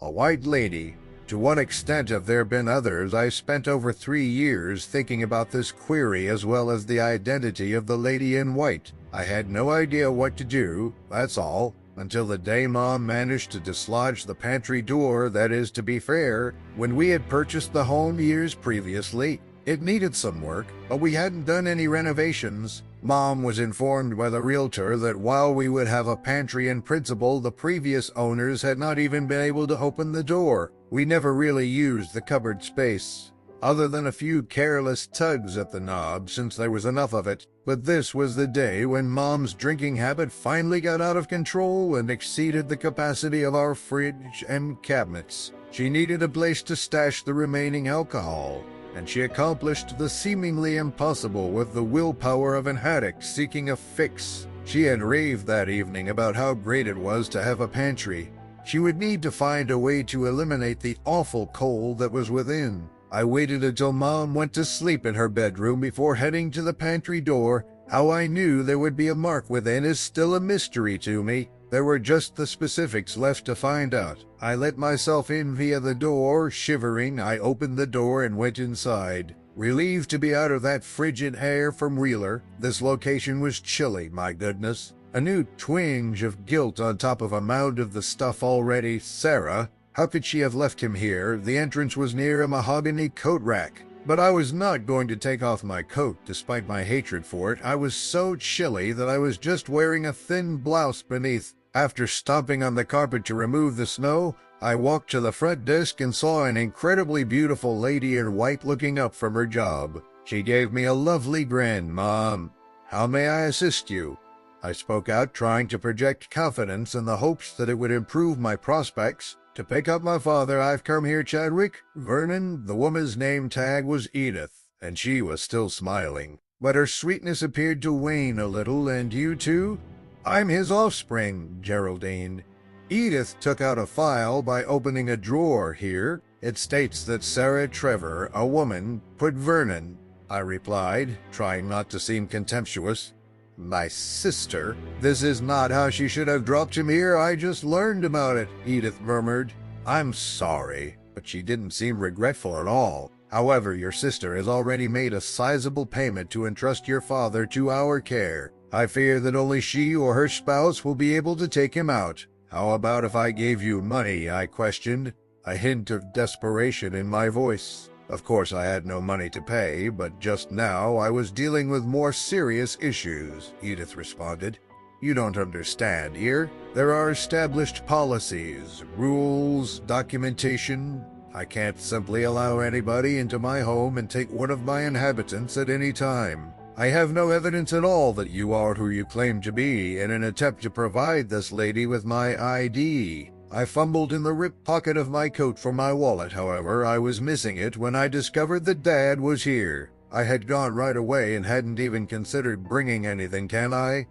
A white lady. To what extent have there been others? I spent over 3 years thinking about this query as well as the identity of the lady in white. I had no idea what to do, that's all, until the day Mom managed to dislodge the pantry door. That is, to be fair, when we had purchased the home years previously, it needed some work, but we hadn't done any renovations. Mom was informed by the realtor that while we would have a pantry in principle, the previous owners had not even been able to open the door. We never really used the cupboard space, other than a few careless tugs at the knob since there was enough of it. But this was the day when Mom's drinking habit finally got out of control and exceeded the capacity of our fridge and cabinets. She needed a place to stash the remaining alcohol, and she accomplished the seemingly impossible with the willpower of an addict seeking a fix. She had raved that evening about how great it was to have a pantry. She would need to find a way to eliminate the awful cold that was within. I waited until Mom went to sleep in her bedroom before heading to the pantry door. How I knew there would be a mark within is still a mystery to me. There were just the specifics left to find out. I let myself in via the door. Shivering, I opened the door and went inside. Relieved to be out of that frigid air from Wheeler. This location was chilly, my goodness. A new twinge of guilt on top of a mound of the stuff already. Sarah, how could she have left him here? The entrance was near a mahogany coat rack. But I was not going to take off my coat, despite my hatred for it. I was so chilly that I was just wearing a thin blouse beneath. After stomping on the carpet to remove the snow, I walked to the front desk and saw an incredibly beautiful lady in white looking up from her job. She gave me a lovely grin. "Mom, how may I assist you?" I spoke out, trying to project confidence in the hopes that it would improve my prospects. "To pick up my father, I've come here, Chadwick." Vernon, the woman's name tag was Edith, and she was still smiling, but her sweetness appeared to wane a little. "And you too?" "I'm his offspring, Geraldine." Edith took out a file by opening a drawer here. "It states that Sarah Trevor, a woman, put Vernon," I replied, trying not to seem contemptuous. "My sister? This is not how she should have dropped him here. I just learned about it," Edith murmured. "I'm sorry," but she didn't seem regretful at all. "However, your sister has already made a sizable payment to entrust your father to our care. I fear that only she or her spouse will be able to take him out." "How about if I gave you money?" I questioned, a hint of desperation in my voice. Of course, I had no money to pay, but just now I was dealing with more serious issues, Edith responded. "You don't understand here. There are established policies, rules, documentation. I can't simply allow anybody into my home and take one of my inhabitants at any time. I have no evidence at all that you are who you claim to be in an attempt to provide this lady with my ID. I fumbled in the ripped pocket of my coat for my wallet. However, I was missing it when I discovered that Dad was here. I had gone right away and hadn't even considered bringing anything. Can I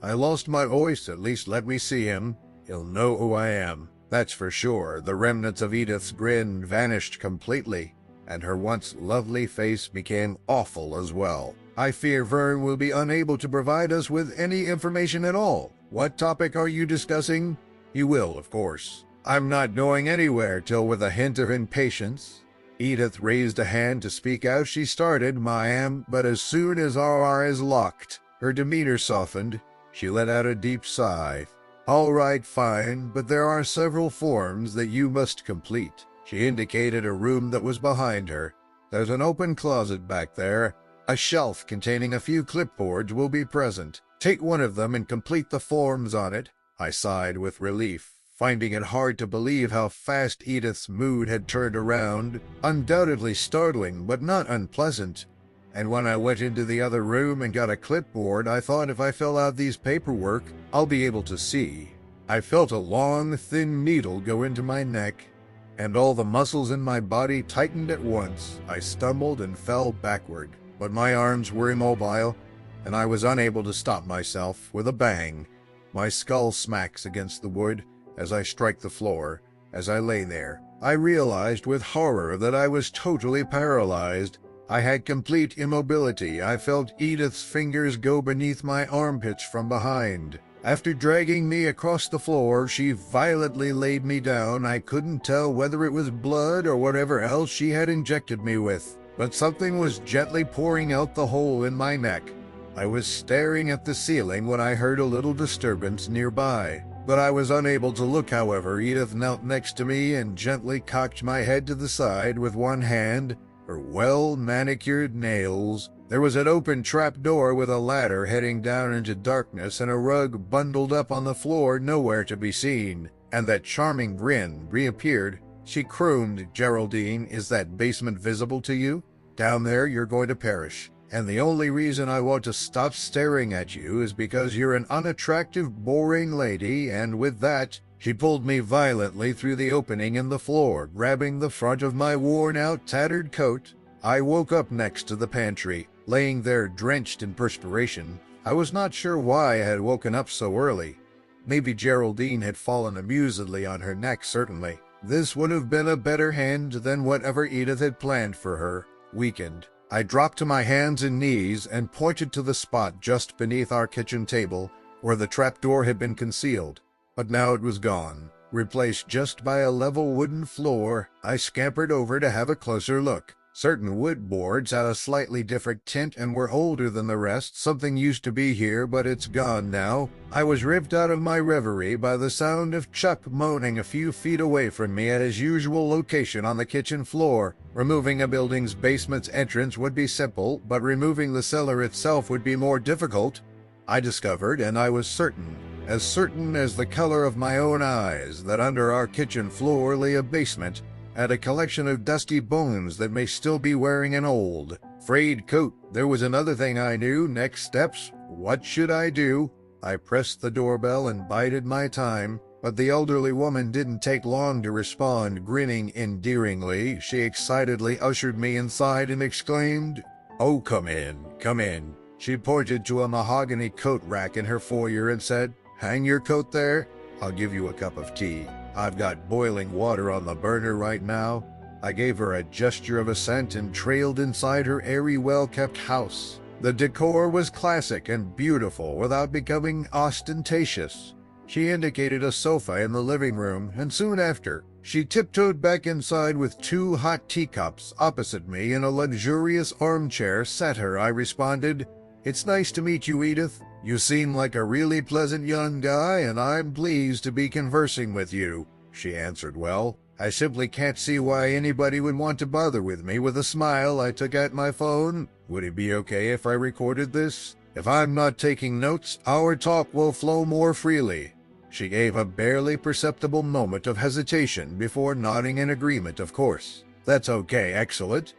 lost my voice. At least let me see him. He'll know who I am. That's for sure." The remnants of Edith's grin vanished completely, and her once lovely face became awful as well. "I fear Vern will be unable to provide us with any information at all. What topic are you discussing?" "You will, of course. I'm not going anywhere till," with a hint of impatience Edith raised a hand to speak out. She started, but as soon as our eyes locked, her demeanor softened. She let out a deep sigh. "All right, fine, but there are several forms that you must complete." She indicated a room that was behind her. "There's an open closet back there. A shelf containing a few clipboards will be present. Take one of them and complete the forms on it." I sighed with relief, finding it hard to believe how fast Edith's mood had turned around. Undoubtedly startling, but not unpleasant. And when I went into the other room and got a clipboard, I thought if I fill out these paperwork, I'll be able to see. I felt a long, thin needle go into my neck, and all the muscles in my body tightened at once. I stumbled and fell backward, but my arms were immobile, and I was unable to stop myself. With a bang, my skull smacks against the wood as I strike the floor. As I lay there, I realized with horror that I was totally paralyzed. I had complete immobility. I felt Edith's fingers go beneath my armpits from behind. After dragging me across the floor, she violently laid me down. I couldn't tell whether it was blood or whatever else she had injected me with, but something was gently pouring out the hole in my neck. I was staring at the ceiling when I heard a little disturbance nearby, but I was unable to look. However, Edith knelt next to me and gently cocked my head to the side with one hand, her well-manicured nails. There was an open trap door with a ladder heading down into darkness and a rug bundled up on the floor nowhere to be seen, and that charming grin reappeared. She crooned, "Geraldine, is that basement visible to you? Down there you're going to perish. And the only reason I want to stop staring at you is because you're an unattractive, boring lady," and with that, she pulled me violently through the opening in the floor, grabbing the front of my worn-out, tattered coat. I woke up next to the pantry, laying there drenched in perspiration. I was not sure why I had woken up so early. Maybe Geraldine had fallen amusedly on her neck, certainly. This would have been a better hand than whatever Edith had planned for her. Weakened, I dropped to my hands and knees and pointed to the spot just beneath our kitchen table where the trapdoor had been concealed. But now it was gone, replaced just by a level wooden floor. I scampered over to have a closer look. Certain wood boards had a slightly different tint and were older than the rest. Something used to be here, but it's gone now. I was ripped out of my reverie by the sound of Chuck moaning a few feet away from me at his usual location on the kitchen floor. Removing a building's basement's entrance would be simple, but removing the cellar itself would be more difficult, I discovered, and I was certain as the color of my own eyes, that under our kitchen floor lay a basement, and a collection of dusty bones that may still be wearing an old, frayed coat. There was another thing I knew. Next steps. What should I do? I pressed the doorbell and bided my time, but the elderly woman didn't take long to respond. Grinning endearingly, she excitedly ushered me inside and exclaimed, "Oh, come in, come in." She pointed to a mahogany coat rack in her foyer and said, "Hang your coat there. I'll give you a cup of tea. I've got boiling water on the burner right now." I gave her a gesture of assent and trailed inside her airy, well-kept house. The decor was classic and beautiful without becoming ostentatious. She indicated a sofa in the living room, and soon after, she tiptoed back inside with 2 hot teacups. Opposite me in a luxurious armchair sat her. I responded, "It's nice to meet you, Edith. You seem like a really pleasant young guy, and I'm pleased to be conversing with you." She answered, "Well, I simply can't see why anybody would want to bother with me." With a smile, I took out my phone. "Would it be okay if I recorded this? If I'm not taking notes, our talk will flow more freely." She gave a barely perceptible moment of hesitation before nodding in agreement. "Of course. That's okay, excellent,"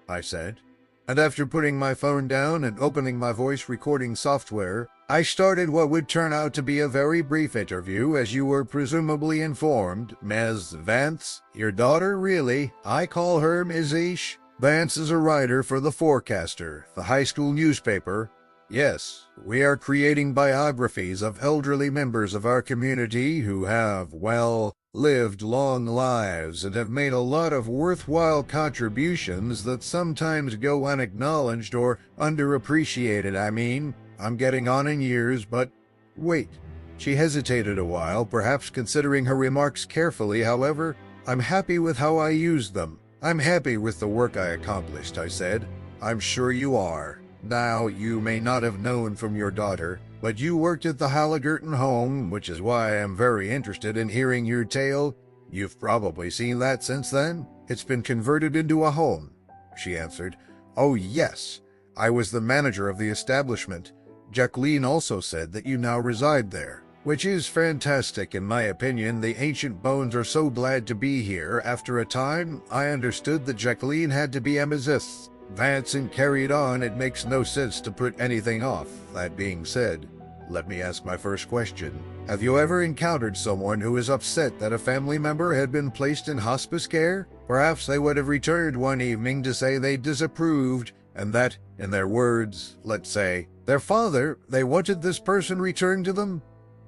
I said. And after putting my phone down and opening my voice recording software, I started what would turn out to be a very brief interview. "As you were presumably informed, Ms. Vance, your daughter, really, I call her Ms. Ish. Vance is a writer for The Forecaster, the high school newspaper. Yes, we are creating biographies of elderly members of our community who have, well, lived long lives and have made a lot of worthwhile contributions that sometimes go unacknowledged or underappreciated. I mean, I'm getting on in years, but..." "Wait." She hesitated a while, perhaps considering her remarks carefully. "However, I'm happy with how I used them. I'm happy with the work I accomplished," I said. "I'm sure you are. Now, you may not have known from your daughter, but you worked at the Halliburton home, which is why I am very interested in hearing your tale. You've probably seen that since then. It's been converted into a home," she answered. "Oh, yes. I was the manager of the establishment. Jacqueline also said that you now reside there, which is fantastic in my opinion. The ancient bones are so glad to be here. After a time, I understood that Jacqueline had to be Mrs. Vance and carried on. It makes no sense to put anything off. That being said, let me ask my first question. Have you ever encountered someone who is upset that a family member had been placed in hospice care? Perhaps they would have returned one evening to say they disapproved, and that, in their words, let's say, their father, they wanted this person returned to them?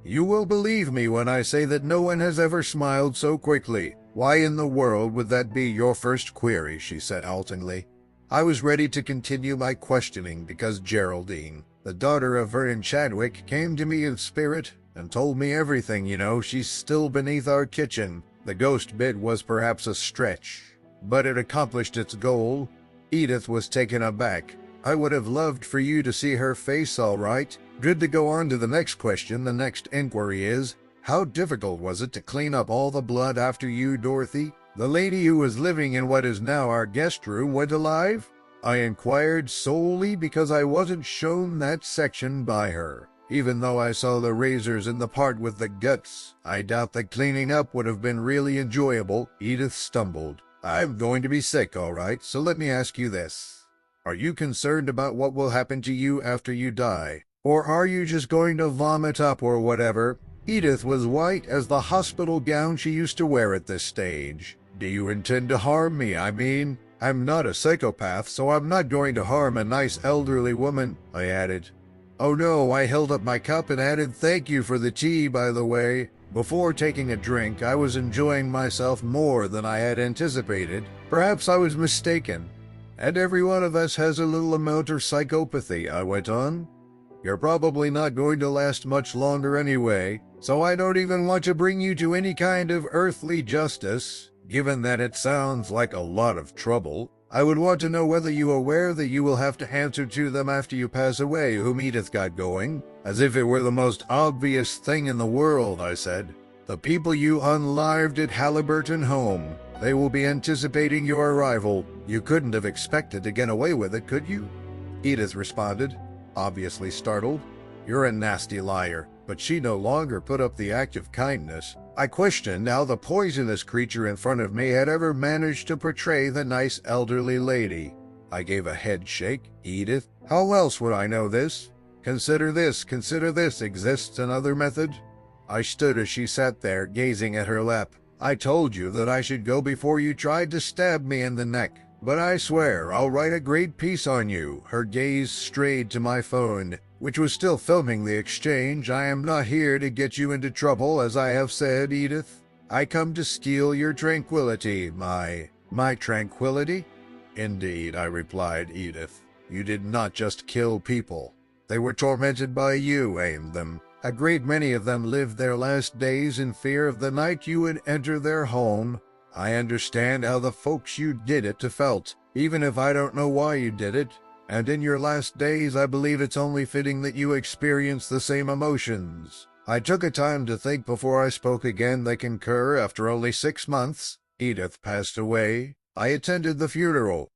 You will believe me when I say that no one has ever smiled so quickly. Why in the world would that be your first query?" she said haltingly. I was ready to continue my questioning because Geraldine, The daughter of Vernon Chadwick came to me in spirit and told me everything, she's still beneath our kitchen. The ghost bit was perhaps a stretch, but it accomplished its goal. Edith was taken aback. I would have loved for you to see her face, all right. Good to go on to the next question. The next inquiry is, how difficult was it to clean up all the blood after you, Dorothy? The lady who was living in what is now our guest room went alive? I inquired solely because I wasn't shown that section by her. Even though I saw the razors in the part with the guts, I doubt that cleaning up would have been really enjoyable. Edith stumbled. I'm going to be sick, all right, so let me ask you this. Are you concerned about what will happen to you after you die? Or are you just going to vomit up or whatever? Edith was white as the hospital gown she used to wear at this stage. Do you intend to harm me? I mean, I'm not a psychopath, so I'm not going to harm a nice elderly woman, I added. Oh no, I held up my cup and added, thank you for the tea, by the way. Before taking a drink, I was enjoying myself more than I had anticipated. Perhaps I was mistaken. And every one of us has a little amount of psychopathy, I went on. You're probably not going to last much longer anyway, so I don't even want to bring you to any kind of earthly justice. Given that it sounds like a lot of trouble, I would want to know whether you are aware that you will have to answer to them after you pass away, whom Edith got going. As if it were the most obvious thing in the world, I said. The people you unlived at Halliburton Home. They will be anticipating your arrival. You couldn't have expected to get away with it, could you? Edith responded, obviously startled. You're a nasty liar. But she no longer put up the act of kindness. I questioned how the poisonous creature in front of me had ever managed to portray the nice elderly lady. I gave a head shake. Edith, how else would I know this? Consider this, exists another method? I stood as she sat there, gazing at her lap. I told you that I should go before you tried to stab me in the neck. But I swear I'll write a great piece on you. Her gaze strayed to my phone, which was still filming the exchange. I am not here to get you into trouble, as I have said, Edith. I come to steal your tranquility, my tranquility? Indeed, I replied, Edith. You did not just kill people. They were tormented by you, aimed them. A great many of them lived their last days in fear of the night you would enter their home. I understand how the folks you did it to felt, even if I don't know why you did it. And in your last days, I believe it's only fitting that you experience the same emotions. I took a time to think before I spoke again. They concur after only 6 months. Edith passed away. I attended the funeral.